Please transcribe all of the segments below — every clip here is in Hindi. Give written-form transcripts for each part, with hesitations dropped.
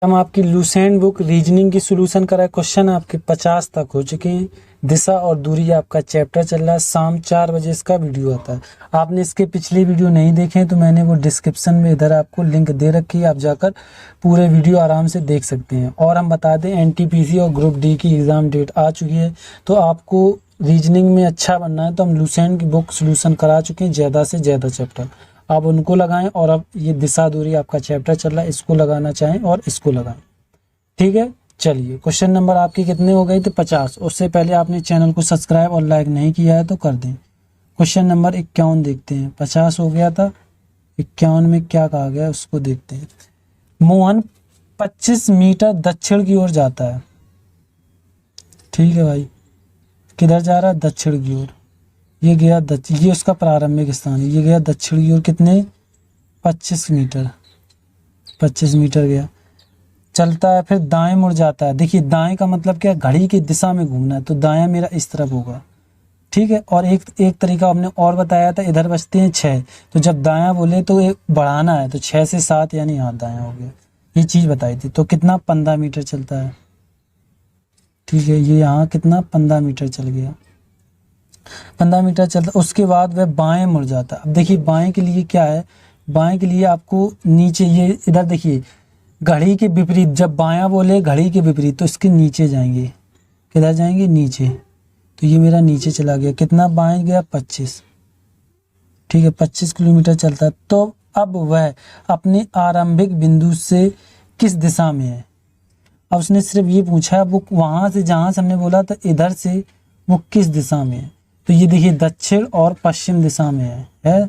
हम आपकी लुसेंट बुक रीजनिंग की सोल्यूशन कराए। क्वेश्चन आपके 50 तक हो चुके हैं। दिशा और दूरी आपका चैप्टर चल रहा है। शाम 4 बजे इसका वीडियो आता है। आपने इसके पिछले वीडियो नहीं देखे हैं तो मैंने वो डिस्क्रिप्शन में इधर आपको लिंक दे रखी है, आप जाकर पूरे वीडियो आराम से देख सकते हैं। और हम बता दें एनटीपीसी और ग्रुप डी की एग्ज़ाम डेट आ चुकी है, तो आपको रीजनिंग में अच्छा बनना है तो हम लुसेंट की बुक सोल्यूशन करा चुके हैं ज़्यादा से ज़्यादा चैप्टर, आप उनको लगाएं। और अब ये दिशा दूरी आपका चैप्टर चल रहा है, इसको लगाना चाहें और इसको लगाएं। ठीक है, चलिए क्वेश्चन नंबर आपके कितने हो गए थे? 50। उससे पहले आपने चैनल को सब्सक्राइब और लाइक नहीं किया है तो कर दें। क्वेश्चन नंबर 51 देखते हैं। 50 हो गया था, 51 में क्या कहा गया उसको देखते हैं। मोहन 25 मीटर दक्षिण की ओर जाता है। ठीक है भाई, किधर जा रहा है? दक्षिण की ओर। ये गया दक्षिण, ये उसका प्रारंभिक स्थान है। ये गया दक्षिण की ओर कितने? 25 मीटर, 25 मीटर गया। चलता है, फिर दाएं मुड़ जाता है। देखिए दाएं का मतलब क्या? घड़ी की दिशा में घूमना है, तो दायां मेरा इस तरफ होगा। ठीक है, और एक तरीका हमने और बताया था, इधर बचते हैं 6, तो जब दायां बोले तो एक बढ़ाना है, तो 6 से 7 यानी यहाँ दायां हो गया। ये चीज़ बताई थी। तो कितना? 15 मीटर चलता है। ठीक है, ये यहाँ कितना? 15 मीटर चल गया। 15 मीटर चलता, उसके बाद वह बाएं मुड़ जाता है। अब देखिए बाएं के लिए क्या है? बाएं के लिए आपको नीचे, ये इधर देखिए घड़ी के विपरीत, जब बायां बोले घड़ी के विपरीत तो इसके नीचे जाएंगे। किधर जाएंगे? नीचे। तो ये मेरा नीचे चला गया। कितना बाएं गया? 25। ठीक है, 25 किलोमीटर चलता है। तो अब वह अपने आरंभिक बिंदु से किस दिशा में है? अब उसने सिर्फ ये पूछा है, वो वहां से जहां से हमने बोला था इधर से वो किस दिशा में है। तो ये देखिए दक्षिण और पश्चिम दिशा में है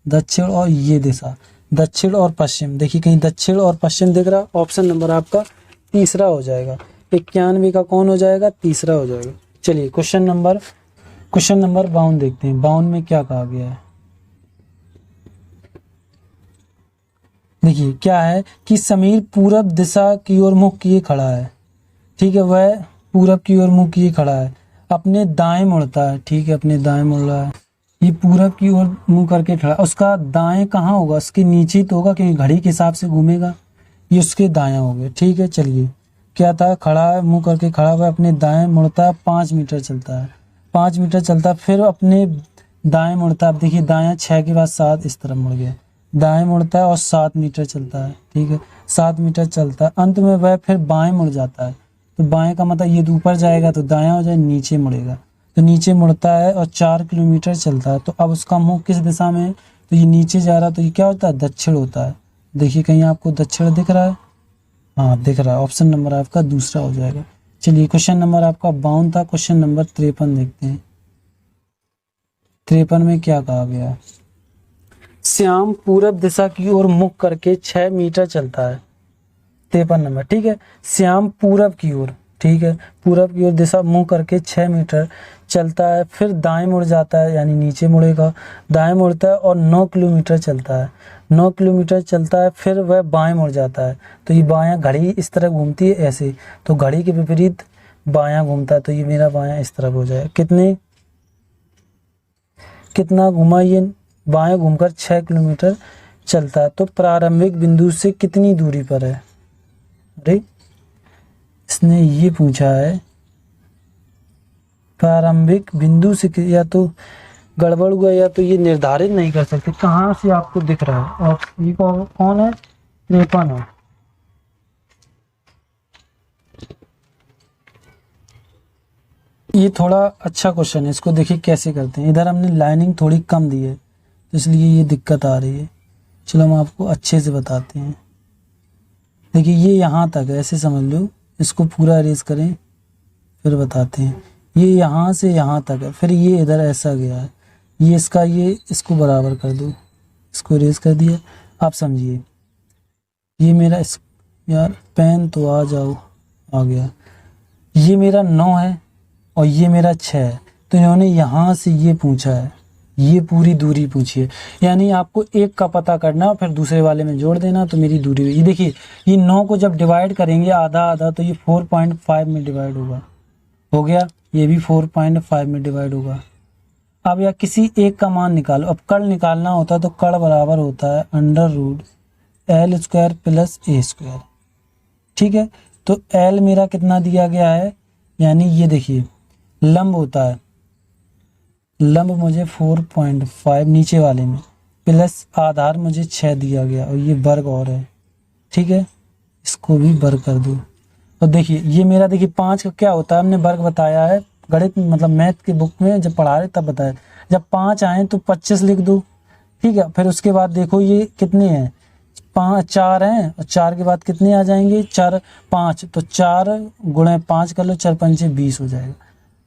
दक्षिण और ये दिशा, दक्षिण और पश्चिम। देखिए कहीं दक्षिण और पश्चिम दिख रहा? ऑप्शन नंबर आपका तीसरा हो जाएगा। 91 का कौन हो जाएगा? तीसरा हो जाएगा। चलिए क्वेश्चन नंबर 52 देखते हैं। 52 में क्या कहा गया है? देखिए क्या है कि समीर पूरब दिशा की ओर मुख किए खड़ा है। ठीक है, वह पूरब की ओर मुख किए खड़ा है, अपने दाएं मुड़ता है। ठीक है, अपने दाएं मुड़ रहा है। ये पूरब की ओर मुंह करके खड़ा, उसका दाएं कहाँ होगा? उसके नीचे तो होगा, क्योंकि घड़ी के हिसाब से घूमेगा। ये उसके दाएं हो गए। ठीक है, चलिए क्या था? खड़ा है, मुंह करके खड़ा हुआ, अपने दाएं मुड़ता है, 5 मीटर चलता है। 5 मीटर चलता है, फिर अपने दाएं मुड़ता है। अब देखिए दायां 6 के बाद 7 इस तरफ मुड़ गया। दाएं मुड़ता है और 7 मीटर चलता है। ठीक है, 7 मीटर चलता है। अंत में वह फिर बाएं मुड़ जाता है। तो बाएं का मतलब ये ऊपर जाएगा तो दायां हो जाए, नीचे मुड़ेगा तो नीचे मुड़ता है और 4 किलोमीटर चलता है। तो अब उसका मुंह किस दिशा में है? तो ये नीचे जा रहा है, तो ये क्या होता है? दक्षिण होता है। देखिए कहीं आपको दक्षिण दिख रहा है? हाँ दिख रहा है। ऑप्शन नंबर आपका दूसरा हो जाएगा। चलिए क्वेश्चन नंबर आपका 52 था। क्वेश्चन नंबर 53 देखते हैं। 53 में क्या कहा गया है? श्याम पूरब दिशा की ओर मुख करके 6 मीटर चलता है। 53 नंबर। ठीक है, श्याम पूरब की ओर, ठीक है, पूरब की ओर दिशा मुंह करके 6 मीटर चलता है, फिर दाएं मुड़ जाता है, यानी नीचे मुड़ेगा। दाएं मुड़ता है और 9 किलोमीटर चलता है। 9 किलोमीटर चलता है, फिर वह बाएं मुड़ जाता है। तो ये बायां, घड़ी इस तरह घूमती है ऐसे, तो घड़ी के विपरीत बायां घूमता है, तो ये मेरा बायां इस तरफ हो जाए। कितना घुमा? ये बाएं घूमकर 6 किलोमीटर चलता है। तो प्रारंभिक बिंदु से कितनी दूरी पर है? अरे इसने ये पूछा है प्रारंभिक बिंदु से, या तो गड़बड़ हुआ या तो ये निर्धारित नहीं कर सकते कहाँ से आपको दिख रहा है। और ये कौन है? 53 है। ये थोड़ा अच्छा क्वेश्चन है, इसको देखिए कैसे करते हैं। इधर हमने लाइनिंग थोड़ी कम दी है तो इसलिए ये दिक्कत आ रही है। चलो हम आपको अच्छे से बताते हैं। देखिए ये यहाँ तक है, ऐसे समझ लो। इसको पूरा इरेज करें फिर बताते हैं। ये यहाँ से यहाँ तक है, फिर ये इधर ऐसा गया है, ये इसका, ये इसको बराबर कर दो, इसको इरेज कर दिया। आप समझिए ये मेरा यार पेन तो आ जाओ, आ गया। ये मेरा 9 है और ये मेरा 6 है, तो इन्होंने यहाँ से ये पूछा है, ये पूरी दूरी पूछी है। यानी आपको एक का पता करना और फिर दूसरे वाले में जोड़ देना, तो मेरी दूरी। ये देखिए ये 9 को जब डिवाइड करेंगे आधा आधा, तो ये 4.5 में डिवाइड होगा। हो गया, ये भी 4.5 में डिवाइड होगा। अब या किसी एक का मान निकालो। अब कड़ निकालना होता है तो कड़ बराबर होता है √L² + A²। ठीक है, तो एल मेरा कितना दिया गया है, यानी ये देखिए लंब होता है, लंब मुझे 4.5 नीचे वाले में, प्लस आधार मुझे 6 दिया गया और ये वर्ग और है। ठीक है, इसको भी वर्ग कर दो। और देखिए ये मेरा, देखिए 5 का क्या होता है, हमने वर्ग बताया है गणित मतलब मैथ के बुक में जब पढ़ा रहे तब बताया, जब 5 आए तो 25 लिख दो। ठीक है, फिर उसके बाद देखो ये कितने हैं, 4 हैं और 4 के बाद कितने आ जाएंगे, 4 5, तो 4 गुणे 5 कर लो, 4 5 20 हो जाएगा।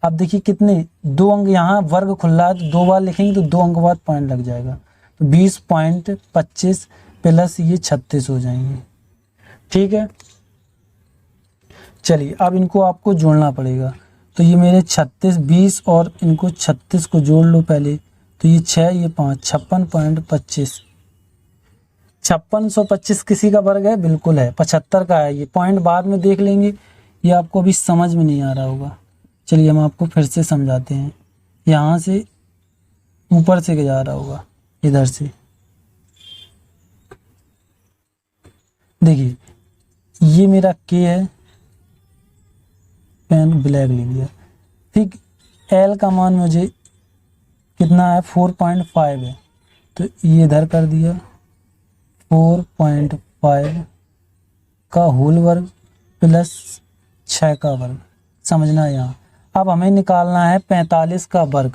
अब देखिए कितने, 2 अंक, यहाँ वर्ग खुला है तो 2 बार लिखेंगे तो 2 अंक बाद पॉइंट लग जाएगा, तो 20.25 प्लस ये 36 हो जाएंगे। ठीक है, चलिए अब इनको आपको जोड़ना पड़ेगा, तो ये मेरे 36 20 और इनको 36 को जोड़ लो पहले, तो ये 6 ये 5 56.25, 5625 किसी का वर्ग है, बिल्कुल है, 75 का है। ये पॉइंट बाद में देख लेंगे, ये आपको अभी समझ में नहीं आ रहा होगा। चलिए हम आपको फिर से समझाते हैं, यहाँ से ऊपर से जा रहा होगा, इधर से देखिए ये मेरा के है, पेन ब्लैक ले लिया। ठीक, एल का मान मुझे कितना है, 4.5 है, तो ये इधर कर दिया, 4.5 का होल वर्ग प्लस 6 का वर्ग, समझना यहाँ। अब हमें निकालना है 45 का वर्ग,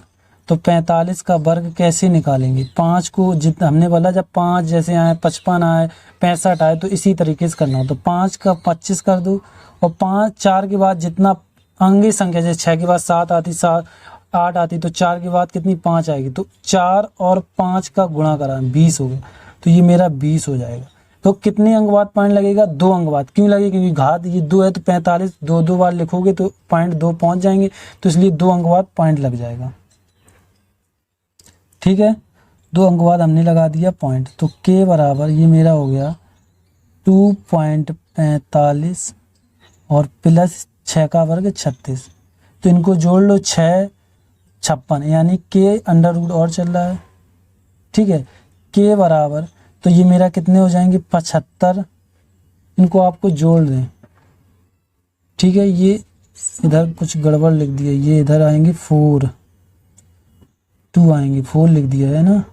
तो 45 का वर्ग कैसे निकालेंगे, 5 को जितना हमने बोला, जब 5 जैसे आए, 55 आए, 65 आए, तो इसी तरीके से करना हो, तो 5 का 25 कर दो, और 5 4 के बाद जितना अंगी संख्या, जैसे 6 के बाद 7 आती, 7 8 आती, तो 4 के बाद कितनी 5 आएगी, तो 4 और 5 का गुणा करा 20 हो गया, तो ये मेरा 20 हो जाएगा। तो कितने अंक बाद पॉइंट लगेगा, 2 अंक बाद, क्यों लगेगा, क्योंकि घात ये 2 है, तो 45 2 बार लिखोगे तो पॉइंट 2 पहुंच जाएंगे, तो इसलिए 2 अंक बाद पॉइंट लग जाएगा। ठीक है, 2 अंक बाद हमने लगा दिया पॉइंट, तो के बराबर ये मेरा हो गया 2.45 और प्लस 6 का वर्ग 36, तो इनको जोड़ लो, 6 56, यानी के अंडर रूट और चल रहा है। ठीक है, के बराबर, तो ये मेरा कितने हो जाएंगे, 75, इनको आपको जोड़ दें। ठीक है, ये इधर कुछ गड़बड़ लिख दिया, ये इधर आएंगे 4 2 आएंगे, 4 लिख दिया है ना,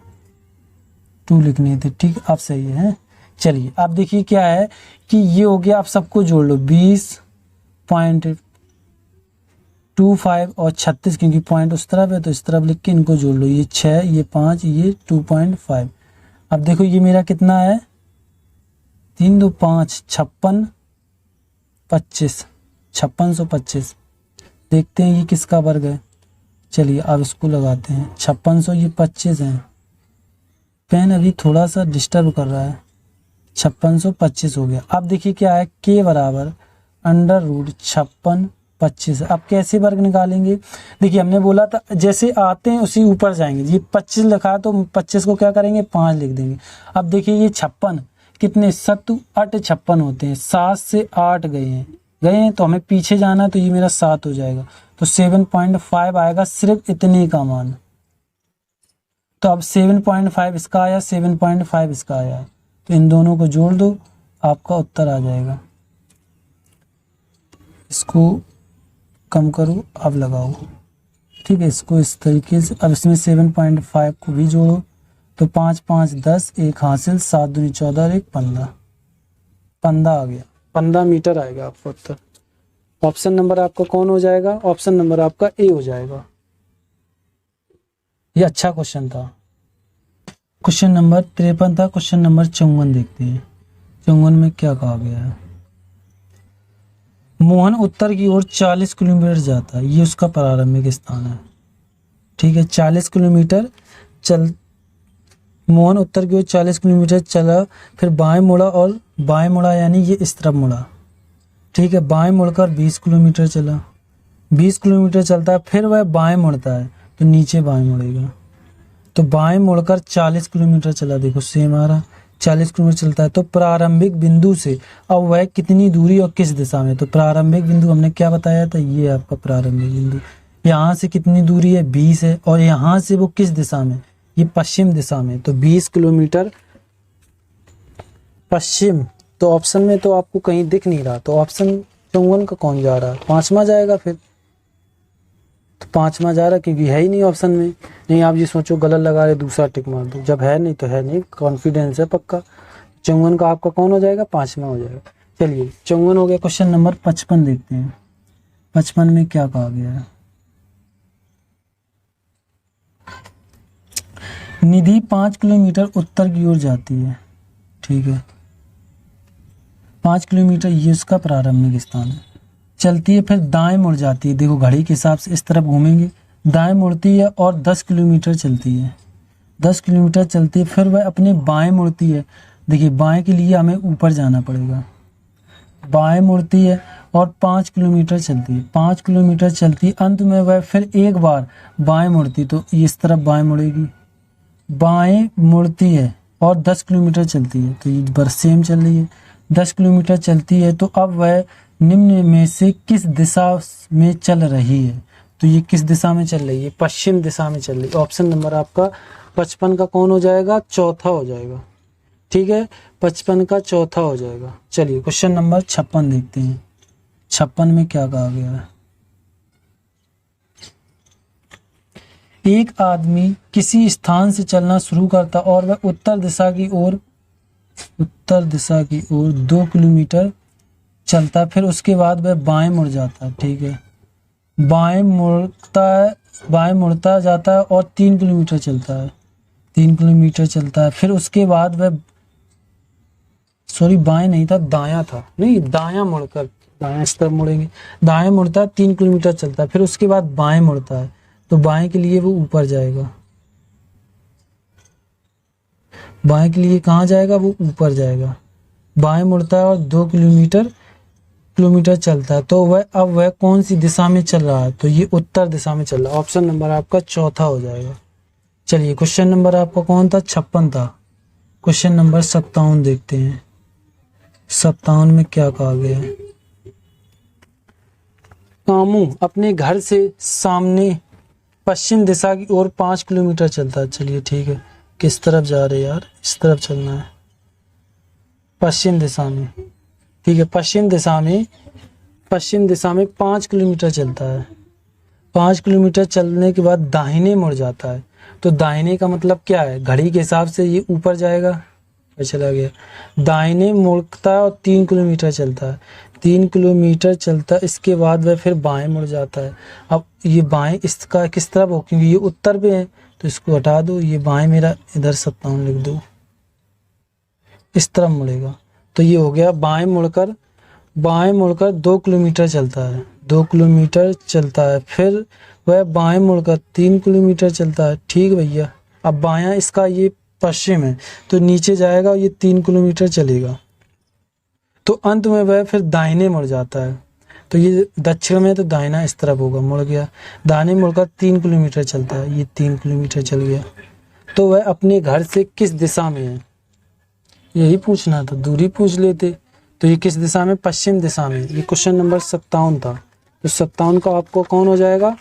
2 लिखने थे। ठीक, अब सही है। चलिए अब देखिए क्या है कि ये हो गया, आप सबको जोड़ लो, 20.25 और 36, क्योंकि पॉइंट उस तरफ है तो इस तरफ लिख के इनको जोड़ लो, ये 6 ये 5 ये 2.5। अब देखो ये मेरा कितना है, 3 2 5 56 25 5625, देखते हैं ये किसका वर्ग है। चलिए अब इसको लगाते हैं, 5600 ये 25 है, पेन अभी थोड़ा सा डिस्टर्ब कर रहा है, 5625 हो गया। अब देखिए क्या है, के बराबर अंडर रूट 5625। अब कैसे वर्ग निकालेंगे, देखिए हमने बोला था जैसे आते हैं उसी ऊपर जाएंगे, ये 25 लिखा है तो 25 को क्या करेंगे, 5 लिख देंगे। अब देखिए ये 56 कितने, 7 8 56 होते हैं, 7 से 8 गए हैं तो हमें पीछे जाना है, तो ये मेरा 7 हो जाएगा, तो 7.5 आएगा, सिर्फ इतने का मान। तो अब 7.5 इसका आया, 7.5 इसका आया, तो इन दोनों को जोड़ दो, आपका उत्तर आ जाएगा। इसको कम करो, अब लगाओ। ठीक है, इसको इस तरीके से, अब इसमें 7.5 को भी जोड़ो, तो 5 5 10, 1 हासिल, 7 दूनी 14 और 1 15 आ गया, 15 मीटर आएगा आपका उत्तर। ऑप्शन नंबर आपका कौन हो जाएगा, ऑप्शन नंबर आपका ए हो जाएगा। ये अच्छा क्वेश्चन था। क्वेश्चन नंबर 53 था, क्वेश्चन नंबर 54 देखते हैं। 54 में क्या कहा गया है, मोहन उत्तर की ओर 40 किलोमीटर जाता है, ये उसका प्रारंभिक स्थान है। ठीक है, 40 किलोमीटर चल, मोहन उत्तर की ओर 40 किलोमीटर चला, फिर बाएं मुड़ा, और बाएं मुड़ा यानी ये इस तरफ मुड़ा। ठीक है, बाएं मुड़कर 20 किलोमीटर चला, 20 किलोमीटर चलता है, फिर वह बाएं मुड़ता है तो नीचे बाएं मुड़ेगा, तो बाएं मुड़कर 40 किलोमीटर चला, देखो सेम आ रहा, 40 किलोमीटर चलता है, तो प्रारंभिक बिंदु से अब वह कितनी दूरी और किस दिशा में, तो प्रारंभिक बिंदु हमने क्या बताया था, ये आपका प्रारंभिक बिंदु, यहाँ से कितनी दूरी है, 20 है, और यहाँ से वो किस दिशा में, ये पश्चिम दिशा में, तो 20 किलोमीटर पश्चिम तो ऑप्शन में तो आपको कहीं दिख नहीं रहा, तो ऑप्शन 54 का कौन जा रहा है? पांचवा जाएगा फिर, तो पांचवा जा रहा क्योंकि है ही नहीं ऑप्शन में। नहीं आप ये सोचो गलत लगा रहे, दूसरा टिक मार दो, जब है नहीं तो है नहीं, कॉन्फिडेंस है पक्का। 54 का आपका कौन हो जाएगा? पांचवा हो जाएगा। चलिए 54 हो गया। क्वेश्चन नंबर 55 देखते हैं। 55 में क्या कहा गया है? निधि 5 किलोमीटर उत्तर की ओर जाती है, ठीक है। 5 किलोमीटर ये उसका प्रारंभिक स्थान है। चलती है, फिर दाएं मुड़ जाती है। देखो घड़ी के हिसाब से इस तरफ घूमेंगे, दाएं मुड़ती है और 10 किलोमीटर चलती है। 10 किलोमीटर चलती है, फिर वह अपने बाएं मुड़ती है। देखिए बाएं के लिए हमें ऊपर जाना पड़ेगा। बाएं मुड़ती है और 5 किलोमीटर चलती है। 5 किलोमीटर चलती, अंत में वह फिर एक बार बाएं मुड़ती, तो इस तरफ बाएं मुड़ेगी। बाएं मुड़ती है और 10 किलोमीटर चलती है, तो ये बस सेम चल रही है। 10 किलोमीटर चलती है, तो अब वह निम्न में से किस दिशा में चल रही है? तो ये किस दिशा में चल रही है? पश्चिम दिशा में चल रही है। ऑप्शन नंबर आपका 55 का कौन हो जाएगा? चौथा हो जाएगा, ठीक है। 55 का चौथा हो जाएगा। चलिए क्वेश्चन नंबर 56 देखते हैं। 56 में क्या कहा गया है? एक आदमी किसी स्थान से चलना शुरू करता और वह उत्तर दिशा की ओर 2 किलोमीटर चलता, फिर उसके बाद वह बाएं मुड़ जाता है, ठीक है। बाएं मुड़ता जाता है और 3 किलोमीटर चलता है। 3 किलोमीटर चलता है, फिर उसके बाद वह बाएं नहीं था, दायां था, नहीं दायां मुड़कर, दायां इस तरफ मुड़ेंगे, दाएं मुड़ता है, 3 किलोमीटर चलता है, फिर उसके बाद बाएं मुड़ता है, तो बाएं के लिए वो ऊपर जाएगा। बाएं के लिए कहाँ जाएगा? वो ऊपर जाएगा। बाएं मुड़ता है और 2 किलोमीटर चलता है, तो वह कौन सी दिशा में चल रहा है? तो ये उत्तर दिशा में चल रहा है। ऑप्शन नंबर आपका चौथा हो जाएगा। चलिए क्वेश्चन नंबर आपका कौन था? 56 था। क्वेश्चन नंबर 57 देखते हैं। 57 में क्या कहा गया है? कामू अपने घर से सामने पश्चिम दिशा की ओर 5 किलोमीटर चलता है। चलिए ठीक है, किस तरफ जा रहे हैं यार? इस तरफ चलना है, पश्चिम दिशा में, ठीक है। पश्चिम दिशा में 5 किलोमीटर चलता है। 5 किलोमीटर चलने के बाद दाहिने मुड़ जाता है, तो दाहिने का मतलब क्या है? घड़ी के हिसाब से ये ऊपर जाएगा, चला गया। दाहिने मुड़ता है और 3 किलोमीटर चलता है। 3 किलोमीटर चलता है, इसके बाद वह फिर बाएं मुड़ जाता है। अब ये बाएं इसका किस तरफ हो? क्योंकि ये उत्तर पे है, तो इसको हटा दो, ये बाएं मेरा इधर 57 लिख दो, इस तरफ मुड़ेगा। तो ये हो गया बाएं मुड़कर 2 किलोमीटर चलता है। 2 किलोमीटर चलता है, फिर वह बाएं मुड़कर 3 किलोमीटर चलता है, ठीक भैया। अब बायां इसका ये पश्चिम है, तो नीचे जाएगा, ये 3 किलोमीटर चलेगा, तो अंत में वह फिर दाहिने मुड़ जाता है। तो ये दक्षिण में, तो दाहिना इस तरफ होगा, मुड़ गया। दाहिने मुड़कर 3 किलोमीटर चलता है, ये 3 किलोमीटर चल गया। तो वह अपने घर से किस दिशा में है? यही पूछना था, दूरी पूछ लेते। तो ये किस दिशा में? पश्चिम दिशा में। ये क्वेश्चन नंबर 57 था, तो 57 का आपको कौन हो जाएगा?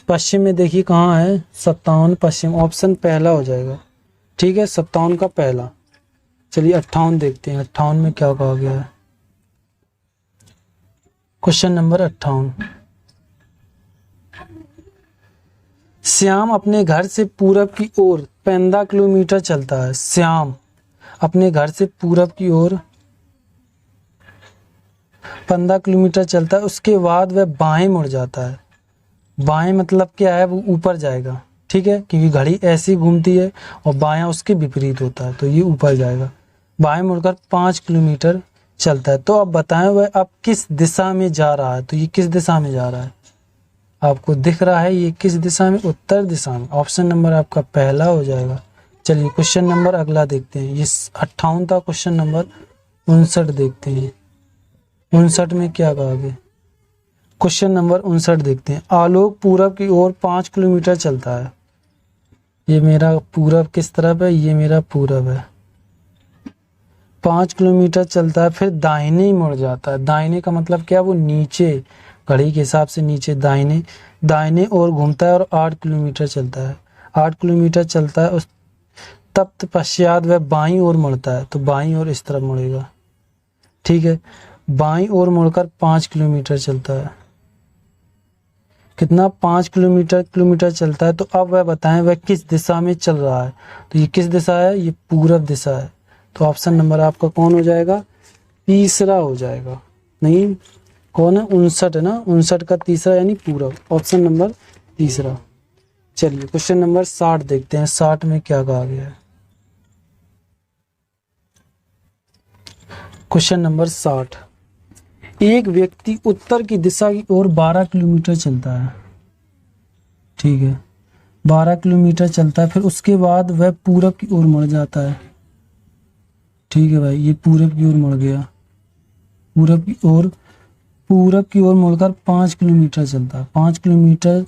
पश्चिम में देखिए कहाँ है? 57 पश्चिम, ऑप्शन पहला हो जाएगा, ठीक है। 57 का पहला। चलिए 58 देखते हैं। 58 में क्या कहा गया है? Question number 58। श्याम अपने घर से पूरब की ओर 15 किलोमीटर चलता है। श्याम अपने घर से पूरब की ओर 15 किलोमीटर चलता है, उसके बाद वह बाएं मुड़ जाता है। बाएं मतलब क्या है? वो ऊपर जाएगा, ठीक है, क्योंकि घड़ी ऐसी घूमती है और बायां उसके विपरीत होता है, तो ये ऊपर जाएगा। बाएं मुड़कर 5 किलोमीटर चलता है। तो अब बताएं वह अब किस दिशा में जा रहा है? तो ये किस दिशा में जा रहा है? आपको दिख रहा है ये किस दिशा में? उत्तर दिशा में। ऑप्शन नंबर आपका पहला हो जाएगा। चलिए क्वेश्चन नंबर अगला देखते हैं। ये 58 था। क्वेश्चन नंबर 59 देखते हैं। 59 में क्या कहा गया? क्वेश्चन नंबर 59 देखते हैं। आलोक पूरब की ओर 5 किलोमीटर चलता है। ये मेरा पूरब किस तरफ है? ये मेरा पूरब है। 5 किलोमीटर चलता है, फिर दाहिने ही मुड़ जाता है। दाहिने का मतलब क्या? वो नीचे, घड़ी के हिसाब से नीचे, दाहिने और घूमता है और 8 किलोमीटर चलता है। 8 किलोमीटर चलता है, उस तब पश्चात वह बाईं ओर मुड़ता है, तो बाईं ओर इस तरफ मुड़ेगा। ठीक है। बाईं ओर मुड़कर 5 किलोमीटर चलता है। कितना? 5 किलोमीटर चलता है। तो अब वह बताएं वह किस दिशा में चल रहा है। तो ये किस दिशा है? ये पूरब दिशा है। तो ऑप्शन नंबर आपका कौन हो जाएगा? तीसरा हो जाएगा। नहीं, कौन है? 59 है ना, 59 का तीसरा यानी पूरब, ऑप्शन नंबर तीसरा। चलिए क्वेश्चन नंबर 60 देखते हैं। 60 में क्या कहा गया है? Question number 60। एक व्यक्ति उत्तर की दिशा की ओर 12 किलोमीटर चलता है। ठीक है, 12 किलोमीटर चलता है, फिर उसके बाद वह पूरब की ओर मुड़ जाता है। ठीक है भाई, ये पूरब की ओर मुड़ गया। पूरब की ओर मुड़कर 5 किलोमीटर चलता है। 5 किलोमीटर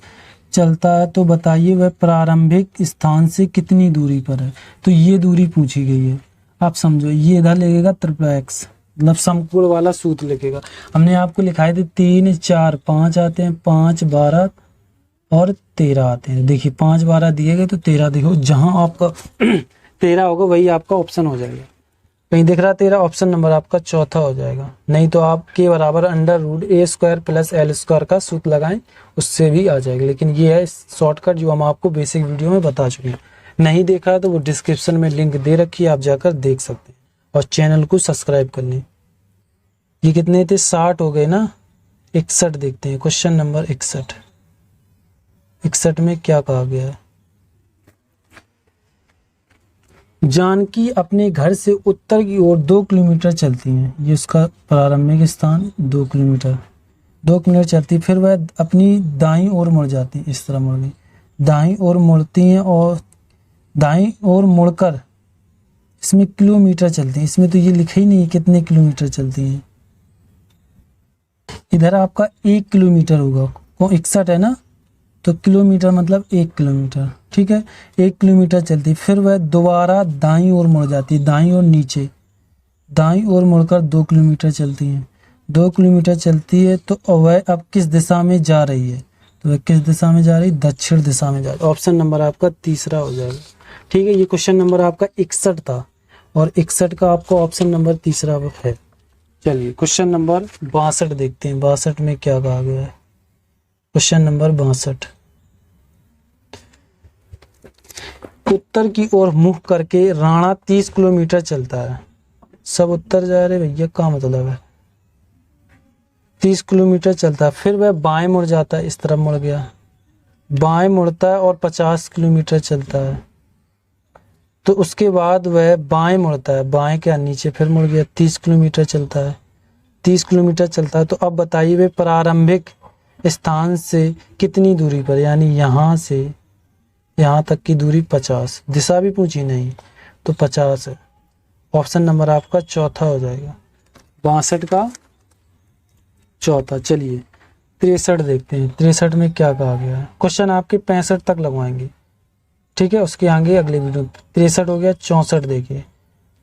चलता है, तो बताइए वह प्रारंभिक स्थान से कितनी दूरी पर है। तो ये दूरी पूछी गई है। आप समझो, ये इधर लगेगा ट्रिपल एक्स, मतलब समकोण वाला सूत्र लिखेगा। हमने आपको लिखाए थे 3 4 5 आते हैं, 5 12 और 13 आते हैं। देखिए 5 12 दिए गए तो 13 देखो, जहां आपका 13 होगा वही आपका ऑप्शन हो जाएगा। कहीं दिख रहा 13? ऑप्शन नंबर आपका चौथा हो जाएगा। नहीं तो आप के बराबर √a² + l² का सूत्र लगाएं, उससे भी आ जाएगा। लेकिन ये है शॉर्टकट जो हम आपको बेसिक वीडियो में बता चुके हैं। नहीं देखा है तो वो डिस्क्रिप्शन में लिंक दे रखी है, आप जाकर देख सकते हैं। और चैनल को सब्सक्राइब कर लें। ये कितने थे? 60 हो गए ना। 61 देखते हैं, क्वेश्चन नंबर 61। 61 में क्या कहा गया है? जानकी अपने घर से उत्तर की ओर 2 किलोमीटर चलती हैं। ये उसका प्रारंभिक स्थान 2 किलोमीटर। 2 किलोमीटर चलती, फिर वह अपनी दाईं ओर मुड़ जाती हैं। इस तरह मुड़ गई, दाईं ओर मुड़ती हैं और दाईं ओर मुड़कर इसमें किलोमीटर चलती हैं। इसमें तो ये लिखा ही नहीं है कितने किलोमीटर चलती हैं। इधर आपका 1 किलोमीटर होगा, 61 है ना, तो किलोमीटर मतलब 1 किलोमीटर। ठीक है, 1 किलोमीटर चलती, फिर वह दोबारा दाईं ओर मुड़ जाती है, दाईं ओर नीचे, दाईं ओर मुड़कर 2 किलोमीटर चलती हैं। 2 किलोमीटर चलती है, तो वह अब किस दिशा में जा रही है? तो वह किस दिशा में जा रही है? दक्षिण दिशा में जा रही है। ऑप्शन नंबर आपका तीसरा हो जाएगा। ठीक है, ये क्वेश्चन नंबर आपका 61 था और 61 का आपका ऑप्शन नंबर तीसरा है। चलिए क्वेश्चन नंबर 62 देखते हैं। 62 में क्या कहा गया है? Question number 62। उत्तर की ओर मुख करके राणा 30 किलोमीटर चलता है। सब उत्तर जा रहे भैया, क्या मतलब है? 30 किलोमीटर चलता है, फिर वह बाएं मुड़ जाता है। इस तरफ मुड़ गया, बाएं मुड़ता है और 50 किलोमीटर चलता है। तो उसके बाद वह बाएं मुड़ता है, बाएं के नीचे फिर मुड़ गया, 30 किलोमीटर चलता है। 30 किलोमीटर चलता है, तो अब बताइए वे प्रारंभिक स्थान से कितनी दूरी पर, यानी यहाँ से यहाँ तक की दूरी 50। दिशा भी पूछी नहीं, तो 50 है। ऑप्शन नंबर आपका चौथा हो जाएगा। 62 का चौथा। चलिए 63 देखते हैं। 63 में क्या कहा गया है? क्वेश्चन आपके 65 तक लगवाएंगे, ठीक है, उसके आगे अगले वीडियो। 63 हो गया। 64 देखिए,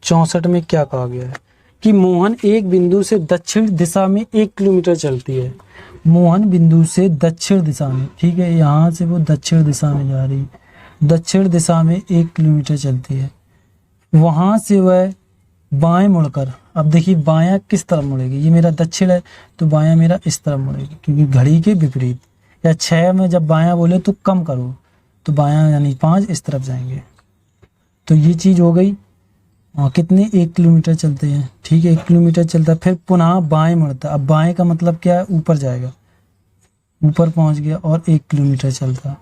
64 में क्या कहा गया है कि मोहन एक बिंदु से दक्षिण दिशा में 1 किलोमीटर चलती है। मोहन बिंदु से दक्षिण दिशा में, ठीक है, यहाँ से वो दक्षिण दिशा में जा रही है, दक्षिण दिशा में 1 किलोमीटर चलती है। वहाँ से वह बाएं मुड़कर, अब देखिए बायां किस तरफ मुड़ेगी? ये मेरा दक्षिण है तो बायां मेरा इस तरफ मुड़ेगी, क्योंकि घड़ी के विपरीत। या 6 में जब बायां बोले तो कम करो, तो बायां यानी 5 इस तरफ जाएंगे। तो ये चीज़ हो गई। कितने? 1 किलोमीटर चलते हैं, ठीक है, 1 किलोमीटर चलता है, फिर पुनः बाएं मुड़ता है। अब बाएं का मतलब क्या है? ऊपर जाएगा, ऊपर पहुंच गया और 1 किलोमीटर चलता।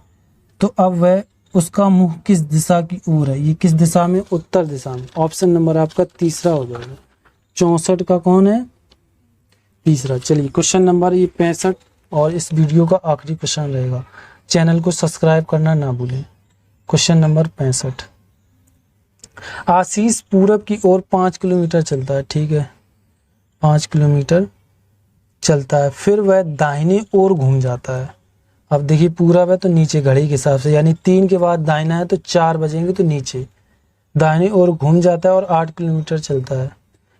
तो अब वह उसका मुंह किस दिशा की ओर है? ये किस दिशा में? उत्तर दिशा में। ऑप्शन नंबर आपका तीसरा हो जाएगा। 64 का कौन है? तीसरा। चलिए क्वेश्चन नंबर ये 65 और इस वीडियो का आखिरी क्वेश्चन रहेगा। चैनल को सब्सक्राइब करना ना भूलें। Question number 65। आशीष पूरब की ओर 5 किलोमीटर चलता है, ठीक है, 5 किलोमीटर चलता है, फिर वह दाहिने ओर घूम जाता है। अब देखिए पूरब है तो नीचे घड़ी के हिसाब से, यानी 3 के बाद दाहिना है तो 4 बजेंगे तो नीचे, दाहिने ओर घूम जाता है और 8 किलोमीटर चलता है।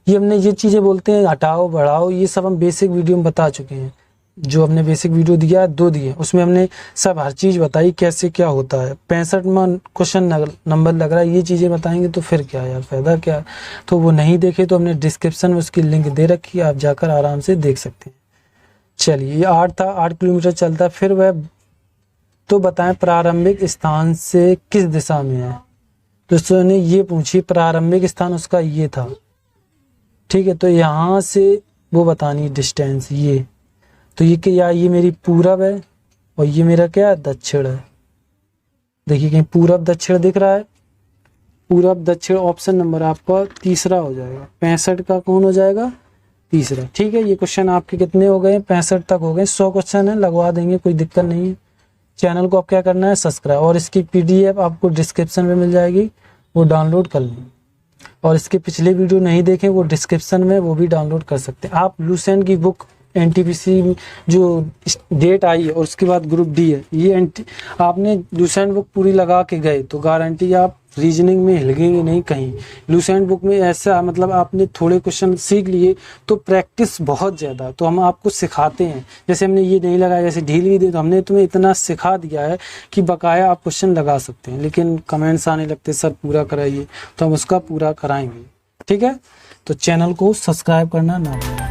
ये हमने ये चीज़ें बोलते हैं हटाओ बढ़ाओ, ये सब हम बेसिक वीडियो में बता चुके हैं। जो हमने बेसिक वीडियो दिया है 2 दिए, उसमें हमने सब हर चीज़ बताई कैसे क्या होता है। 65वां क्वेश्चन नंबर लग रहा है, ये चीज़ें बताएंगे तो फिर क्या यार फ़ायदा क्या है। तो वो नहीं देखे तो हमने डिस्क्रिप्शन में उसकी लिंक दे रखी है, आप जाकर आराम से देख सकते हैं। चलिए ये 8 था, 8 किलोमीटर चलता है। फिर वह तो बताएं प्रारंभिक स्थान से किस दिशा में है। दोस्तों ने ये पूछी, प्रारंभिक स्थान उसका ये था, ठीक है। तो यहाँ से वो बतानी डिस्टेंस ये, तो ये क्या, ये मेरी पूरब है और ये मेरा क्या दक्षिण है। देखिए कहीं पूरब दक्षिण दिख रहा है, पूरब दक्षिण ऑप्शन नंबर आपका तीसरा हो जाएगा। 65 का कौन हो जाएगा, तीसरा। ठीक है, ये क्वेश्चन आपके कितने हो गए, 65 तक हो गए। 100 क्वेश्चन है, लगवा देंगे, कोई दिक्कत नहीं है। चैनल को आप क्या करना है, सब्सक्राइब, और इसकी पीडीएफ आपको डिस्क्रिप्शन में मिल जाएगी, वो डाउनलोड कर लें। और इसके पिछले वीडियो नहीं देखें, वो डिस्क्रिप्शन में वो भी डाउनलोड कर सकते हैं आप। लूसेंट की बुक एनटीपीसी जो डेट आई है और उसके बाद ग्रुप डी है, ये आपने लूसेंट बुक पूरी लगा के गए तो गारंटी आप रीजनिंग में हिलगेंगे नहीं कहीं। लूसेंट बुक में ऐसा मतलब आपने थोड़े क्वेश्चन सीख लिए तो प्रैक्टिस बहुत ज़्यादा, तो हम आपको सिखाते हैं। जैसे हमने ये नहीं लगाया, जैसे ढील भी दी, तो हमने तुम्हें इतना सिखा दिया है कि बकाया आप क्वेश्चन लगा सकते हैं। लेकिन कमेंट्स आने लगते सर पूरा कराइए, तो हम उसका पूरा कराएंगे। ठीक है, तो चैनल को सब्सक्राइब करना ना भूलें।